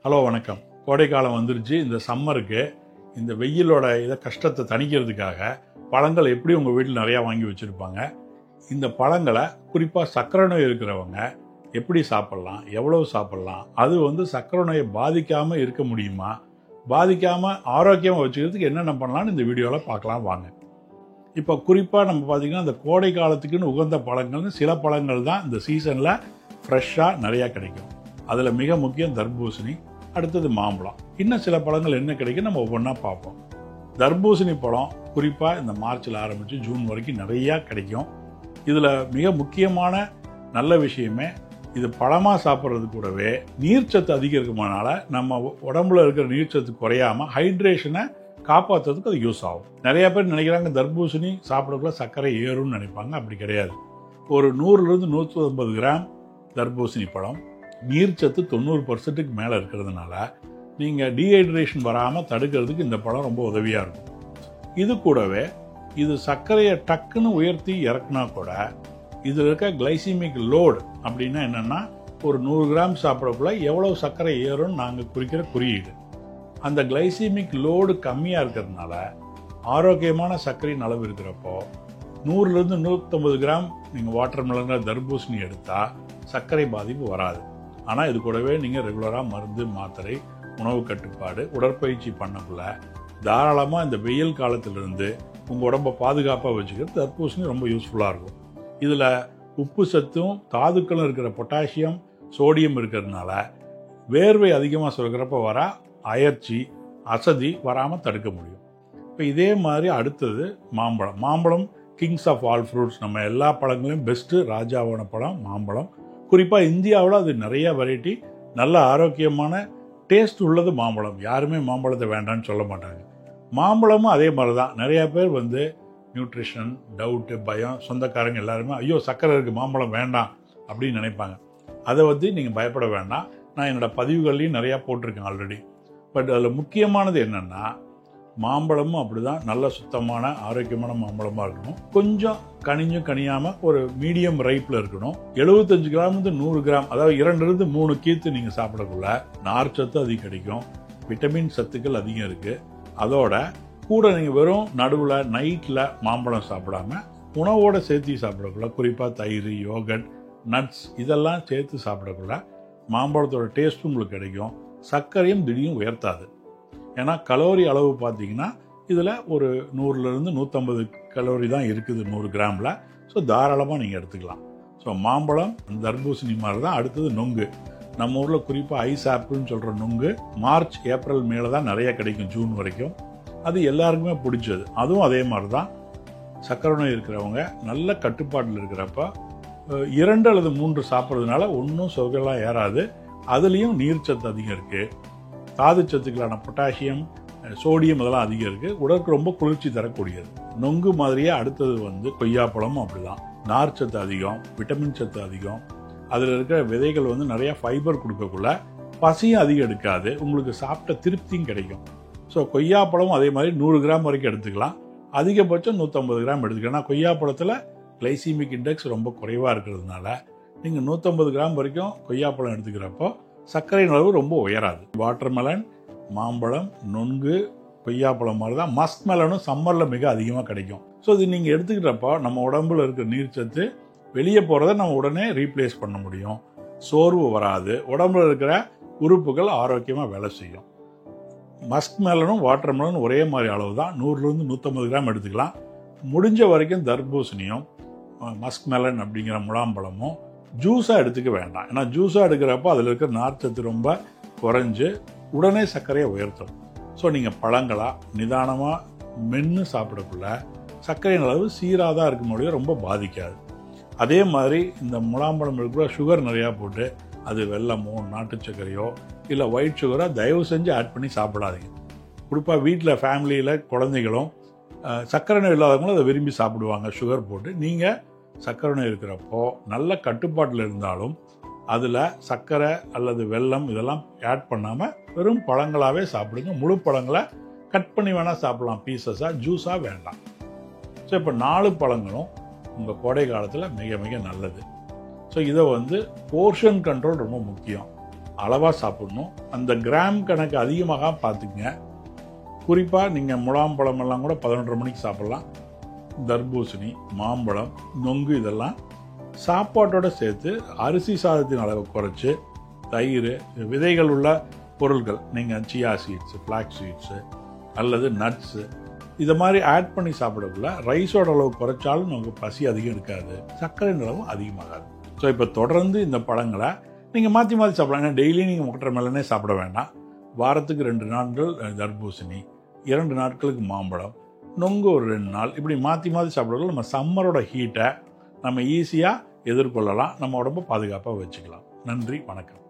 Hello வணக்கம். கோடைக்காலம் வந்துருச்சு. இந்த சம்மருக்கு இந்த வெயிலோட கஷ்டத்தை தணிக்கிறதுக்காக பழங்கள் எப்படி உங்கள் வீட்டில் நிறையா வாங்கி வச்சுருப்பாங்க. இந்த பழங்களை குறிப்பாக சர்க்கரை நோய் இருக்கிறவங்க எப்படி சாப்பிட்லாம், எவ்வளவு சாப்பிட்லாம், அது சர்க்கரை நோயை பாதிக்காமல் இருக்க முடியுமா, பாதிக்காமல் ஆரோக்கியமாக வச்சுக்கிறதுக்கு என்னென்ன பண்ணலான்னு இந்த வீடியோவில் பார்க்கலாம் வாங்க. இப்போ குறிப்பாக நம்ம பார்த்திங்கன்னா இந்த கோடை காலத்துக்குன்னு உகந்த பழங்கள்னு சில பழங்கள் தான் இந்த சீசனில் ஃப்ரெஷ்ஷாக நிறையா கிடைக்கும். அதில் மிக முக்கியம் தர்பூசணி, அடுத்தது மாம்பழம். இன்னும் சில பழங்கள் என்ன கிடைக்கும் நம்ம ஒவ்வொன்றா பார்ப்போம். தர்பூசணி பழம் குறிப்பாக இந்த மார்ச்சில் ஆரம்பித்து ஜூன் வரைக்கும் நிறையா கிடைக்கும். இதில் மிக முக்கியமான நல்ல விஷயமே இது பழமாக சாப்பிட்றது கூடவே நீர்ச்சத்து அதிகரிக்குமானால நம்ம உடம்புல இருக்கிற நீர்ச்சத்து குறையாமல் ஹைட்ரேஷனை காப்பாற்றுறதுக்கு அது யூஸ் ஆகும். நிறையா பேர் நினைக்கிறாங்க தர்பூசணி சாப்பிடக்குள்ள சர்க்கரை ஏறும்னு நினைப்பாங்க. அப்படி கிடையாது. ஒரு 100லேருந்து 150 கிராம் தர்பூசணி பழம் நீர்ச்சத்து 90% மேலே இருக்கிறதுனால நீங்கள் டீஹைட்ரேஷன் வராமல் தடுக்கிறதுக்கு இந்த பழம் ரொம்ப உதவியாக இருக்கும். இது கூடவே இது சர்க்கரையை டக்குன்னு உயர்த்தி இறக்குனா கூட இதில் இருக்க கிளைசிமிக் லோடு அப்படின்னா என்னென்னா ஒரு 100 கிராம் சாப்பிடக்குள்ள எவ்வளோ சர்க்கரை ஏறும்னு நாங்கள் குறிக்கிற குறியீடு. அந்த கிளைசிமிக் லோடு கம்மியாக இருக்கிறதுனால ஆரோக்கியமான சர்க்கரையின் அளவு இருக்கிறப்போ 100லேருந்து 150 கிராம் நீங்கள் வாட்டர் மெலன் தர்பூசணி எடுத்தால் சர்க்கரை பாதிப்பு வராது. ஆனால் இது கூடவே நீங்கள் ரெகுலராக மருந்து, மாத்திரை, உணவு கட்டுப்பாடு, உடற்பயிற்சி பண்ணக்குள்ள தாராளமாக இந்த வெயில் காலத்திலிருந்து உங்கள் உடம்பை பாதுகாப்பாக வச்சுக்கிறது தர்பூசணி ரொம்ப யூஸ்ஃபுல்லாக இருக்கும். இதில் உப்பு சத்தும் தாதுக்களும் இருக்கிற பொட்டாசியம், சோடியம் இருக்கிறதுனால வேர்வை அதிகமாக சுரக்கிறப்ப வர அயற்சி, அசதி வராமல் தடுக்க முடியும். இப்போ இதே மாதிரி அடுத்தது மாம்பழம். மாம்பழம் கிங்ஸ் ஆஃப் ஆல் ஃப்ரூட்ஸ். நம்ம எல்லா பழங்களையும் பெஸ்ட்டு ராஜாவான பழம் மாம்பழம். குறிப்பாக இந்தியாவில் அது நிறைய வெரைட்டி, நல்ல ஆரோக்கியமான டேஸ்ட் உள்ளது மாம்பழம். யாருமே மாம்பழத்தை வேண்டான்னு சொல்ல மாட்டாங்க. மாம்பழமும் அதே மாதிரி தான். நிறையா பேர் நியூட்ரிஷன் டவுட்டு, பயம், சொந்தக்காரங்க எல்லாருமே ஐயோ சர்க்கரை இருக்குது மாம்பழம் வேண்டாம் அப்படின்னு நினைப்பாங்க. அதை நீங்கள் பயப்பட வேண்டாம். நான் என்னோடய பதிவுகள்லையும் நிறையா போட்டிருக்கேன் ஆல்ரெடி. பட் அதில் முக்கியமானது என்னென்னா மாம்பழமும் அப்படி தான் நல்ல சுத்தமான ஆரோக்கியமான மாம்பழமாக இருக்கணும். கொஞ்சம் கனிஞ்சும் கனியாமல் ஒரு மீடியம் ரைப்பில் இருக்கணும். 75 கிராம்லேருந்து 100 கிராம், அதாவது 2லேருந்து 3 கீத்து நீங்கள் சாப்பிடக்குள்ள நார்ச்சத்து அதிகம் கிடைக்கும், விட்டமின் சத்துக்கள் அதிகம் இருக்குது. அதோட கூட நீங்கள் வெறும் நடுவில் நைட்டில் மாம்பழம் சாப்பிடாம உணவோடு சேர்த்து சாப்பிடக்குள்ள குறிப்பாக தயிர், யோகட், நட்ஸ் இதெல்லாம் சேர்த்து சாப்பிடக்குள்ள மாம்பழத்தோட டேஸ்ட்டும் உங்களுக்கு கிடைக்கும். சர்க்கரையும் திடீர்னு உயர்த்தாது. ஏன்னா கலோரி அளவு பார்த்தீங்கன்னா இதில் ஒரு 100லேருந்து 150 கலோரி தான் இருக்குது 100 கிராமில். ஸோ தாராளமாக நீங்கள் எடுத்துக்கலாம். ஸோ மாம்பழம், தர்பூசணி மாதிரி தான். அடுத்தது நொங்கு. நம்ம ஊரில் குறிப்பாக ஐஸ் ஆப்பிள்னு சொல்கிற நொங்கு மார்ச், ஏப்ரல் மேலே தான் நிறைய கிடைக்கும், ஜூன் வரைக்கும். அது எல்லாருக்குமே பிடிச்சது. அதுவும் அதே மாதிரி தான். சர்க்கரை நோய் இருக்கிறவங்க நல்ல கட்டுப்பாட்டில் இருக்கிறப்ப 2 அல்லது 3 சாப்பிட்றதுனால ஒன்றும் சுகரெல்லாம் ஏறாது. அதுலேயும் நீர்ச்சத்து அதிகம் இருக்குது. தாது சத்துக்களான பொட்டாசியம், சோடியம் இதெல்லாம் அதிகம் இருக்குது. உடலுக்கு ரொம்ப குளிர்ச்சி தரக்கூடியது. நொங்கு மாதிரியே அடுத்தது கொய்யாப்பழமும் அப்படிதான். நார் சத்து அதிகம், விட்டமின் சத்து அதிகம். அதில் இருக்கிற விதைகள் நிறையா ஃபைபர் கொடுக்கக்குள்ள பசியும் அதிகம் எடுக்காது, உங்களுக்கு சாப்பிட்ட திருப்தியும் கிடைக்கும். ஸோ கொய்யாப்பழமும் அதே மாதிரி 100 கிராம் வரைக்கும் எடுத்துக்கலாம். அதிகபட்சம் 150 கிராம் எடுத்துக்கலாம். ஏன்னா கொய்யாப்பழத்தில் கிளைசிமிக் இண்டெக்ஸ் ரொம்ப குறைவாக இருக்கிறதுனால நீங்கள் 150 கிராம் வரைக்கும் கொய்யாப்பழம் எடுத்துக்கிறப்போ சர்க்கரையின் அளவு ரொம்ப உயராது. வாட்டர் மெலன், மாம்பழம், நொங்கு, கொய்யாப்பழம் மாதிரி தான். மஸ்க் மெலனும் சம்மரில் மிக அதிகமாக கிடைக்கும். ஸோ இது நீங்கள் எடுத்துக்கிறப்போ நம்ம உடம்புல இருக்கிற நீர்ச்சத்து வெளியே போகிறத நம்ம உடனே ரீப்ளேஸ் பண்ண முடியும். சோர்வு வராது. உடம்புல இருக்கிற உறுப்புகள் ஆரோக்கியமாக வேலை செய்யும். மஸ்க் மெலனும் வாட்டர் மெலனும் ஒரே மாதிரி அளவு தான். 100லேருந்து 150 கிராம் எடுத்துக்கலாம். முடிஞ்ச வரைக்கும் தர்பூசணியும் மஸ்க் மெலன் அப்படிங்கிற முலாம்பழமும் ஜூஸாக எடுத்துக்க வேண்டாம். ஏன்னா ஜூஸாக எடுக்கிறப்போ அதில் இருக்கிற நார்ச்சத்து ரொம்ப குறைஞ்சு உடனே சர்க்கரையை உயர்த்தும். ஸோ நீங்கள் பழங்களாக நிதானமாக மென்று சாப்பிடக்குள்ள சர்க்கரையின் அளவு சீராக தான் இருக்க முடியும், ரொம்ப பாதிக்காது. அதே மாதிரி இந்த முலாம்பழம் இருக்கிற சுகர் நிறையா போட்டு அது வெல்லமோ நாட்டு சர்க்கரையோ இல்லை ஒயிட் சுகரோ தயவு செஞ்சு ஆட் பண்ணி சாப்பிடாதீங்க. குறிப்பாக வீட்டில் ஃபேமிலியில் குழந்தைகளும் சர்க்கரை நோய் இல்லாதவங்களும் அதை விரும்பி சாப்பிடுவாங்க சுகர் போட்டு. நீங்கள் சர்க்கரை நோய் இருக்கிறப்போ நல்ல கட்டுப்பாட்டில் இருந்தாலும் அதில் சர்க்கரை அல்லது வெல்லம் இதெல்லாம் ஆட் பண்ணாமல் வெறும் பழங்களாகவே சாப்பிடுங்க. முழு பழங்களை கட் பண்ணி வேணால் சாப்பிடலாம், பீசஸாக, ஜூஸாக வேண்டாம். ஸோ இப்போ 4 பழங்களும் உங்கள் கோடை காலத்தில் மிக மிக நல்லது. ஸோ இதை போர்ஷன் கண்ட்ரோல் ரொம்ப முக்கியம். அளவாக சாப்பிடணும். அந்த கிராம் கணக்கு அதிகமாக பார்த்துக்குங்க. குறிப்பாக நீங்கள் முலாம்பழம் எல்லாம் கூட 11:30 மணிக்கு சாப்பிட்லாம். தர்பூசணி, மாம்பழம், நொங்கு இதெல்லாம் சாப்பாட்டோடு சேர்த்து அரிசி சாதத்தின் அளவை குறைச்சி தயிர், விதைகள் உள்ள பொருட்கள், நீங்கள் சியா சீட்ஸு, ஃப்ளாக் சீட்ஸு அல்லது நட்ஸு இதை மாதிரி ஆட் பண்ணி சாப்பிடக்குள்ள ரைஸோட அளவு குறைச்சாலும் நமக்கு பசி அதிகம் இருக்காது, சர்க்கரையின் அளவும் அதிகமாகாது. ஸோ இப்போ தொடர்ந்து இந்த பழங்களை நீங்கள் மாற்றி மாற்றி சாப்பிடலாம். ஏன்னா டெய்லி நீங்கள் வாட்டர் மெலனே சாப்பிட வேண்டாம். வாரத்துக்கு 2 நாட்கள் தர்பூசணி, 2 நாட்களுக்கு மாம்பழம், நொங்கு ஒரு 2 நாள், இப்படி மாற்றி மாற்றி சாப்பிட்றதுல நம்ம சம்மரோட ஹீட்டை நம்ம ஈஸியாக எதிர்கொள்ளலாம். நம்ம உடம்பை பாதுகாப்பாக வச்சுக்கலாம். நன்றி, வணக்கம்.